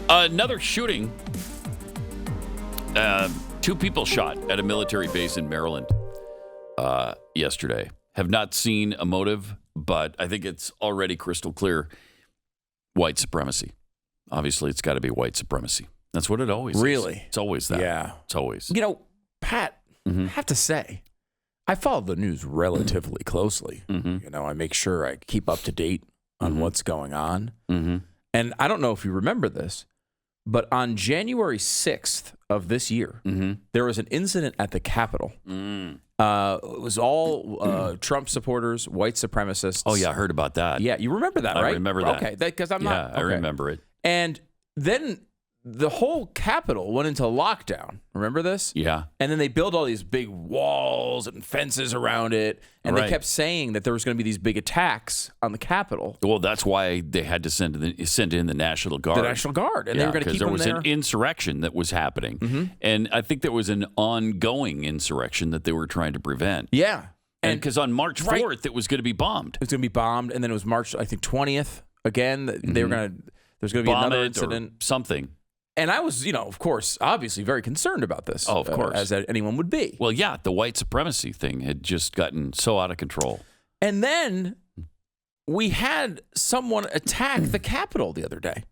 Another shooting. 2 people shot at a military base in Maryland yesterday. Have not seen a motive, but I think it's already crystal clear. White supremacy. Obviously, it's got to be white supremacy. That's what it always is. Really? It's always that. Yeah. It's always. You know, Pat, I have to say, I follow the news relatively closely. You know, I make sure I keep up to date on what's going on. And I don't know if you remember this, but on January 6th of this year, there was an incident at the Capitol. It was all Trump supporters, white supremacists. Oh, yeah, I heard about that. Yeah, you remember that, right? I remember that. Okay, because I'm not. Yeah, I remember it. And then the whole Capitol went into lockdown. Remember this? Yeah. And then they built all these big walls and fences around it. And they kept saying that there was going to be these big attacks on the Capitol. Well, that's why they had to send in the National Guard. The National Guard. And they were going to keep them there. Because there was an insurrection that was happening. And I think there was an ongoing insurrection that they were trying to prevent. Yeah. And because on March 4th, it was going to be bombed. It was going to be bombed. And then it was March, I think, 20th. Again, they were going to, there's going to be another incident. Or something. And I was, of course, obviously very concerned about this. Oh, of course. As anyone would be. Well, yeah, the white supremacy thing had just gotten so out of control. And then we had someone attack the Capitol the other day.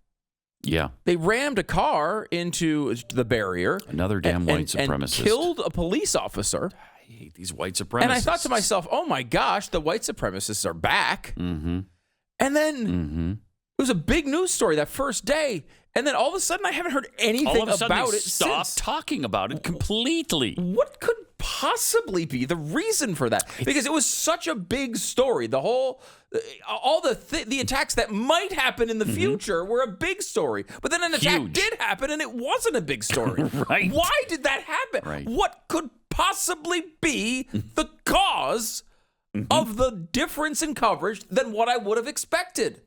Yeah. They rammed a car into the barrier. Another damn white supremacist. And killed a police officer. I hate these white supremacists. And I thought to myself, oh my gosh, the white supremacists are back. And then it was a big news story that first day. And then all of a sudden, I haven't heard anything about it since. Stopped talking about it completely. What could possibly be the reason for that? Because it was such a big story. The whole, all the attacks that might happen in the future were a big story. But then an attack did happen, and it wasn't a big story. Right. Why did that happen? Right. What could possibly be the cause of the difference in coverage than what I would have expected?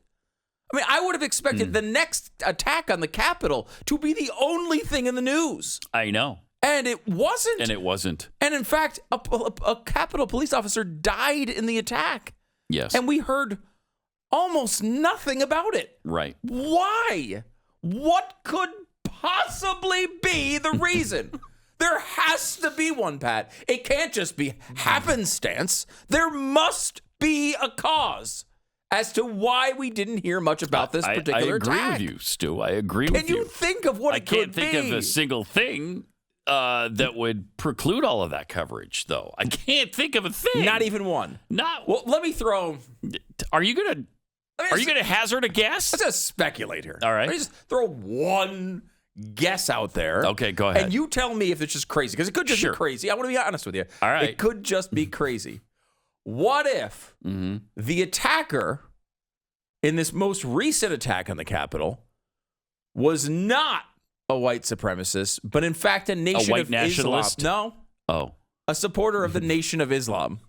I mean, I would have expected the next attack on the Capitol to be the only thing in the news. I know. And it wasn't. And in fact, a Capitol police officer died in the attack. Yes. And we heard almost nothing about it. Right. Why? What could possibly be the reason? There has to be one, Pat. It can't just be happenstance. There must be a cause as to why we didn't hear much about this particular attack. I agree with you, Stu. I agree with you. Can you think of what it could be? I can't think of a single thing that would preclude all of that coverage, though. I can't think of a thing. Not even one. Well, let me throw. Are you gonna hazard a guess? Let's just speculate here. All right. Let me just throw one guess out there. Okay, go ahead. And you tell me if it's just crazy, because it could just be crazy. I want to be honest with you. All right. It could just be crazy. What if the attacker in this most recent attack on the Capitol was not a white supremacist, but in fact a Nation white of nationalist? Islam? No. Oh. A supporter of the Nation of Islam.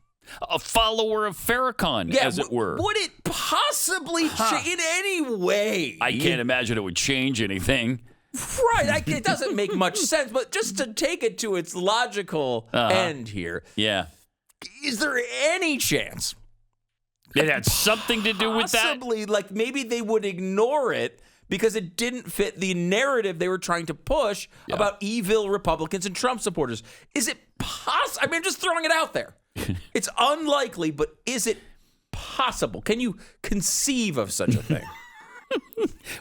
A follower of Farrakhan, as it were. Would it possibly change in any way? I can't imagine it would change anything. Right. It doesn't make much sense, but just to take it to its logical end here. Yeah. Is there any chance it had something to do with that? Possibly, like maybe they would ignore it because it didn't fit the narrative they were trying to push about evil Republicans and Trump supporters. Is it possible? I mean, I'm just throwing it out there. It's unlikely, but is it possible? Can you conceive of such a thing?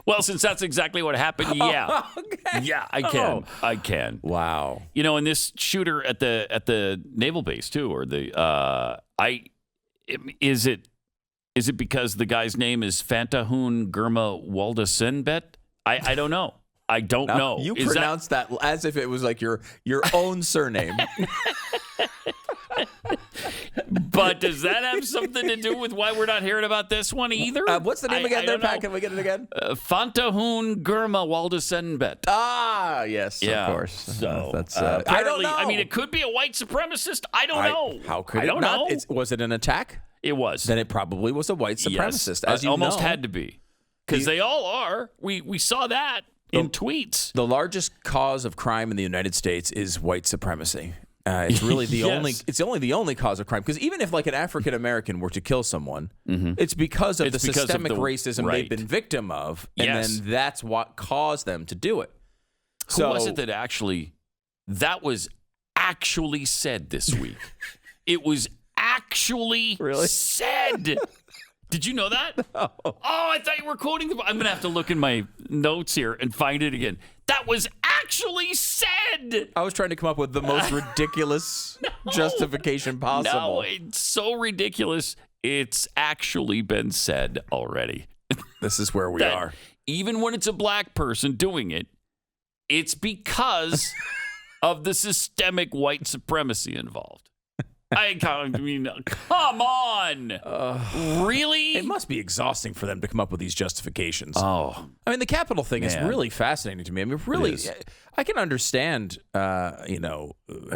Well, since that's exactly what happened, yeah. Okay. Yeah, I can. I can. Wow. You know, and this shooter at the naval base too, or is it because the guy's name is Fantahun Gurma Waldasenbet? I don't know. I don't know. You pronounced that as if it was like your own surname. But does that have something to do with why we're not hearing about this one either? What's the name again there, Pat? Can we get it again? Fantahun Gurma Waldasenbet. Ah, yes, of course. So that's I don't know. I mean, it could be a white supremacist. I don't know. How could I don't know. Was it an attack? It was. Then it probably was a white supremacist, as you almost know. had to be. Because they all are. We saw that in tweets. The largest cause of crime in the United States is white supremacy. It's really the Yes. only. It's only the only cause of crime. Because even if like an African American were to kill someone, it's because of the systemic racism they've been victim of, and then that's what caused them to do it. Who was it that was actually said this week? It was actually said. Did you know that? No. Oh, I thought you were quoting I'm going to have to look in my notes here and find it again. That was actually said. I was trying to come up with the most ridiculous justification possible. No, it's so ridiculous. It's actually been said already. This is where we are. Even when it's a black person doing it, it's because of the systemic white supremacy involved. I mean, come on. Really? It must be exhausting for them to come up with these justifications. Oh. I mean, the Capitol thing is really fascinating to me. I mean, really, I can understand,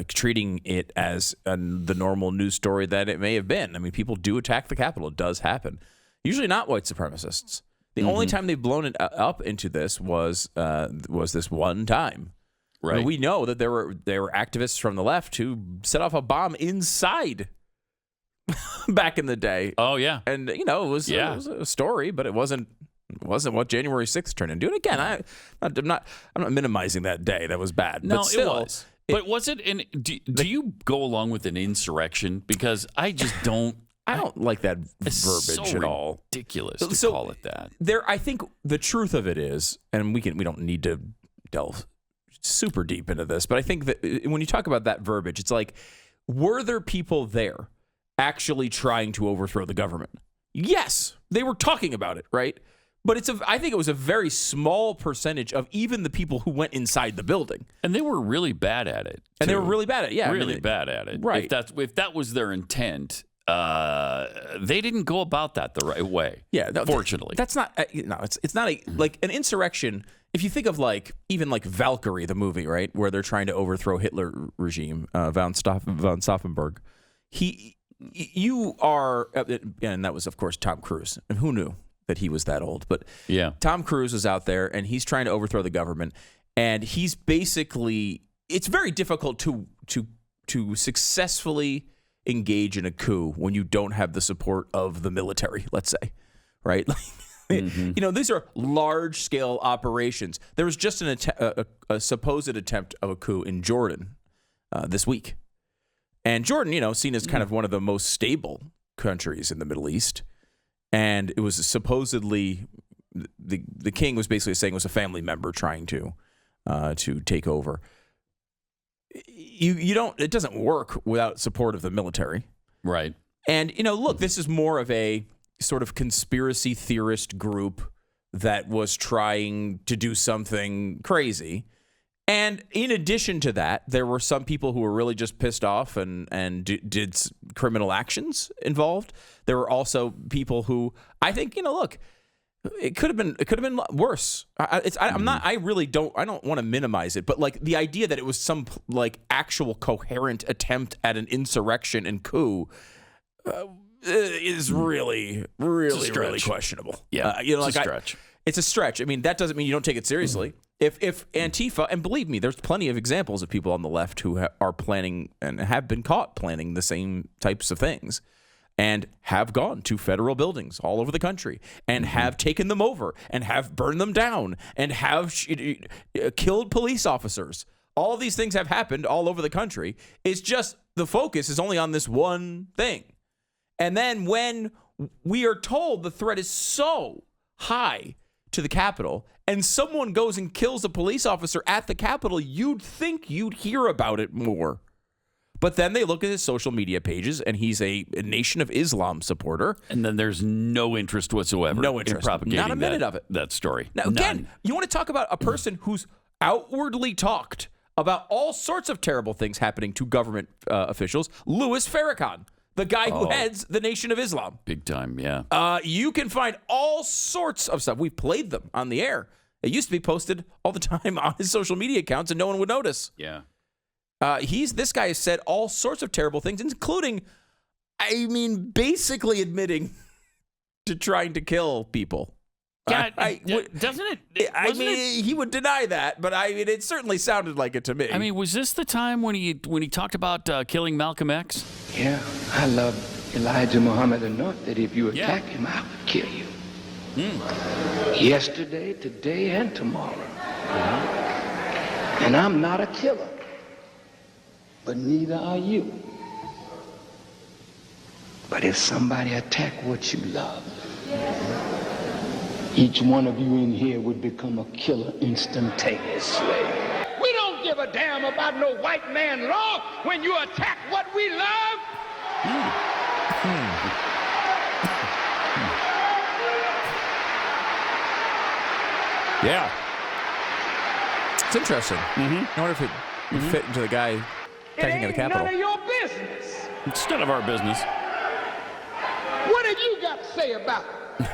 treating it as the normal news story that it may have been. I mean, people do attack the Capitol. It does happen. Usually not white supremacists. The only time they've blown it up into this was this one time. Right. I mean, we know that there were activists from the left who set off a bomb inside back in the day. Oh yeah, and it was a story, but it wasn't what January 6th turned into. And again, I'm not minimizing that day. That was bad. No, but still, it was. But was it? Do you go along with an insurrection? Because I just don't. I don't like that verbiage at all. Ridiculous to call it that. I think the truth of it is, and we don't need to delve super deep into this, but I think that when you talk about that verbiage, it's like, were there people there actually trying to overthrow the government? Yes, they were talking about it, right? But I think it was a very small percentage of even the people who went inside the building. And they were really bad at it. And they were really bad at it, yeah. Really bad at it. Right. If that was their intent, they didn't go about that the right way. Yeah, no, fortunately. That's not, it's not like an insurrection. If you think of even Valkyrie, the movie, right, where they're trying to overthrow Hitler regime, von Stauffenberg, you are, and that was of course Tom Cruise, and who knew that he was that old? But yeah, Tom Cruise is out there and he's trying to overthrow the government, and he's basically, it's very difficult to successfully engage in a coup when you don't have the support of the military, let's say, right? These are large-scale operations. There was just a supposed attempt of a coup in Jordan this week. And Jordan, seen as kind of one of the most stable countries in the Middle East. And it was supposedly, the king was basically saying it was a family member trying to take over. It doesn't work without support of the military. Right. And, look, this is more of a sort of conspiracy theorist group that was trying to do something crazy. And in addition to that, there were some people who were really just pissed off and did criminal actions involved. There were also people who, I think, look, it could have been worse. I don't want to minimize it, but like the idea that it was some like actual coherent attempt at an insurrection and coup is really questionable. Yeah, it's a stretch. It's a stretch. I mean, that doesn't mean you don't take it seriously. If Antifa, and believe me, there's plenty of examples of people on the left who are planning and have been caught planning the same types of things, and have gone to federal buildings all over the country and have taken them over and have burned them down and have killed police officers. All these things have happened all over the country. It's just the focus is only on this one thing. And then when we are told the threat is so high to the Capitol and someone goes and kills a police officer at the Capitol, you'd think you'd hear about it more. But then they look at his social media pages, and he's a Nation of Islam supporter. And then there's no interest whatsoever in propagating not a minute of it. That story. Now, again, you want to talk about a person who's outwardly talked about all sorts of terrible things happening to government officials, Louis Farrakhan, the guy who heads the Nation of Islam. Big time, yeah. You can find all sorts of stuff. We've played them on the air. It used to be posted all the time on his social media accounts, and no one would notice. Yeah. This guy has said all sorts of terrible things, including, basically admitting to trying to kill people. God, doesn't it? He would deny that, but it certainly sounded like it to me. I mean, was this the time when he talked about killing Malcolm X? Yeah, I love Elijah Muhammad enough that if you attack him, I would kill you. Yesterday, today, and tomorrow. And I'm not a killer, but neither are you. But if somebody attack what you love, each one of you in here would become a killer instantaneously. We don't give a damn about no white man law when you attack what we love. Yeah. It's interesting. I wonder if it would fit into the guy attacking at the Capitol. None of your business. It's none of our business. What have you got to say about it?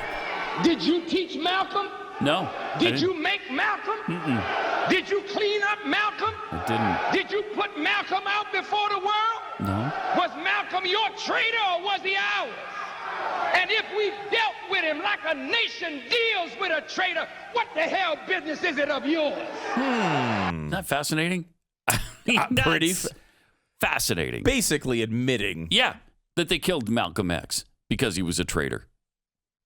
Did you teach Malcolm? No. Did you make Malcolm? Did you clean up Malcolm? I didn't. Did you put Malcolm out before the world? No. Was Malcolm your traitor or was he ours? And if we dealt with him like a nation deals with a traitor, what the hell business is it of yours? Isn't that fascinating? Pretty fascinating. Basically admitting. Yeah, that they killed Malcolm X because he was a traitor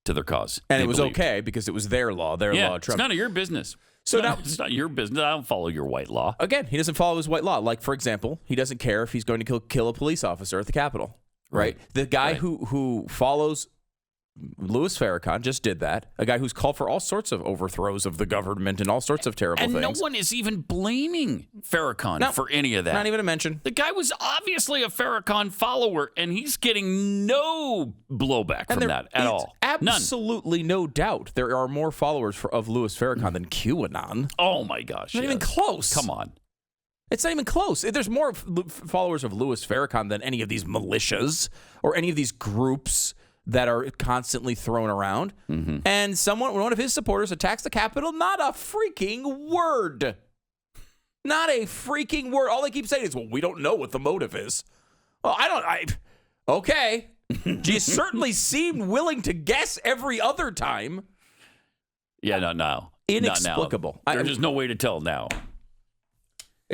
to their cause. And it was okay because it was their law, law. Trump. It's none of your business. So now it's not your business. I don't follow your white law. Again, he doesn't follow his white law. Like, for example, he doesn't care if he's going to kill a police officer at the Capitol. Right? The guy who follows Louis Farrakhan just did that. A guy who's called for all sorts of overthrows of the government and all sorts of terrible things. And no one is even blaming Farrakhan for any of that. Not even a mention. The guy was obviously a Farrakhan follower, and he's getting no blowback from that at all. Absolutely no doubt there are more followers of Louis Farrakhan than QAnon. Oh, my gosh. Not even close. Come on. It's not even close. There's more followers of Louis Farrakhan than any of these militias or any of these groups that are constantly thrown around. And one of his supporters attacks the Capitol. Not a freaking word. Not a freaking word. All they keep saying is, well, we don't know what the motive is. Well, okay. You certainly seem willing to guess every other time. Yeah, not now. Inexplicable. Not now. There's just no way to tell now.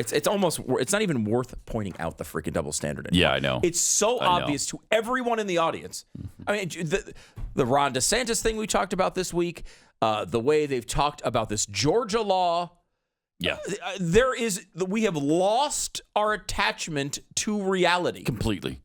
It's not even worth pointing out the freaking double standard anymore. Yeah, I know. It's so obvious to everyone in the audience. I mean, the Ron DeSantis thing we talked about this week, the way they've talked about this Georgia law. Yeah. We have lost our attachment to reality. Completely.